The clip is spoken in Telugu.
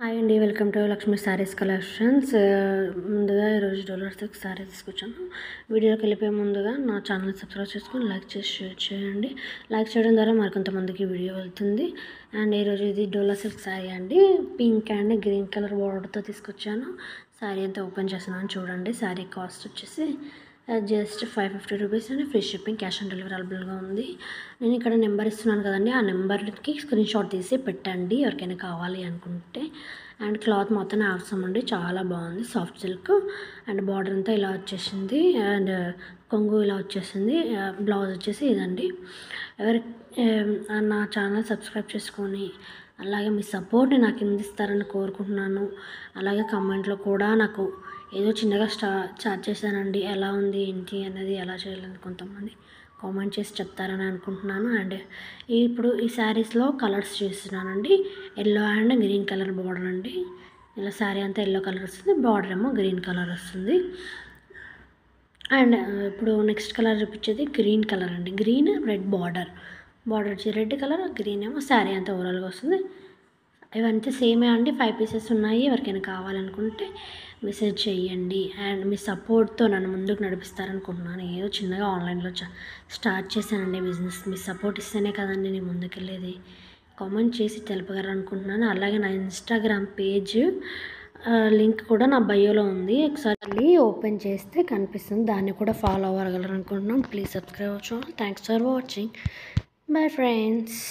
హాయ్ అండి, welcome to Lakshmi saris collections. ముందుగా ఈరోజు డోలర్ సిల్క్ శారీ తీసుకొచ్చాను. వీడియోకి వెళ్ళిపోయే ముందుగా నా ఛానల్ సబ్స్క్రైబ్ చేసుకొని లైక్ చేసి షేర్ చేయండి. లైక్ చేయడం ద్వారా మరికొంతమందికి వీడియో వెళ్తుంది. అండ్ ఈరోజు ఇది డోలర్ సిల్క్ శారీ అండి. పింక్ అండ్ గ్రీన్ కలర్ బార్డర్తో తీసుకొచ్చాను. శారీ అంతా ఓపెన్ చేస్తున్నాను చూడండి. శారీ కాస్ట్ వచ్చేసి జస్ట్ 550 రూపీస్ అండి. Free shipping, cash on delivery అవైలబుల్గా ఉంది. నేను ఇక్కడ నెంబర్ ఇస్తున్నాను కదండి, ఆ నెంబర్కి స్క్రీన్ షాట్ తీసి పెట్టండి ఎవరికైనా కావాలి అనుకుంటే. అండ్ క్లాత్ మొత్తం అవసరం అండి, చాలా బాగుంది. సాఫ్ట్ సిల్క్ అండ్ బార్డర్ అంతా ఇలా వచ్చేసింది. అండ్ కొంగు ఇలా వచ్చేసింది. బ్లౌజ్ వచ్చేసి ఇదండి. ఎవరి నా ఛానల్ సబ్స్క్రైబ్ చేసుకొని అలాగే మీ సపోర్ట్ని నాకు అందిస్తారని కోరుకుంటున్నాను. అలాగే కమెంట్లో కూడా నాకు ఏదో చిన్నగా స్టార్ట్ చేశానండి, ఎలా ఉంది ఏంటి అనేది, ఎలా చేయాలని కొంతమంది కామెంట్ చేసి చెప్తారని అనుకుంటున్నాను. అండ్ ఇప్పుడు ఈ శారీస్లో కలర్స్ చేస్తున్నానండి. Yellow and green colour border అండి. ఇలా శారీ అంతా ఎల్లో కలర్ వస్తుంది, బార్డర్ ఏమో గ్రీన్ కలర్ వస్తుంది. అండ్ ఇప్పుడు నెక్స్ట్ కలర్ చూపించేది గ్రీన్ కలర్ అండి. గ్రీన్ రెడ్ బార్డర్ వచ్చి రెడ్ కలర్, గ్రీన్ ఏమో శారీ అంతా ఓవరాల్గా వస్తుంది. ఇవంతా సేమే అండి. 5 పీసెస్ ఉన్నాయి. ఎవరికైనా కావాలనుకుంటే మెసేజ్ చేయండి. అండ్ మీ సపోర్ట్తో నన్ను ముందుకు నడిపిస్తారనుకుంటున్నాను. ఏదో చిన్నగా ఆన్లైన్లో స్టార్ట్ చేశానండి బిజినెస్. మీ సపోర్ట్ ఇస్తేనే కదండి నేను ముందుకెళ్ళేది. కామెంట్ చేసి తెలుపగలరనుకుంటున్నాను. అలాగే నా ఇన్స్టాగ్రామ్ పేజ్ లింక్ కూడా నా బయోలో ఉంది. ఒకసారి ఓపెన్ చేస్తే కనిపిస్తుంది, దాన్ని కూడా ఫాలో అవ్వగలరు అనుకుంటున్నాను. ప్లీజ్ సబ్స్క్రైబ్ అవ్వచ్చు. Thanks for watching. Bye friends.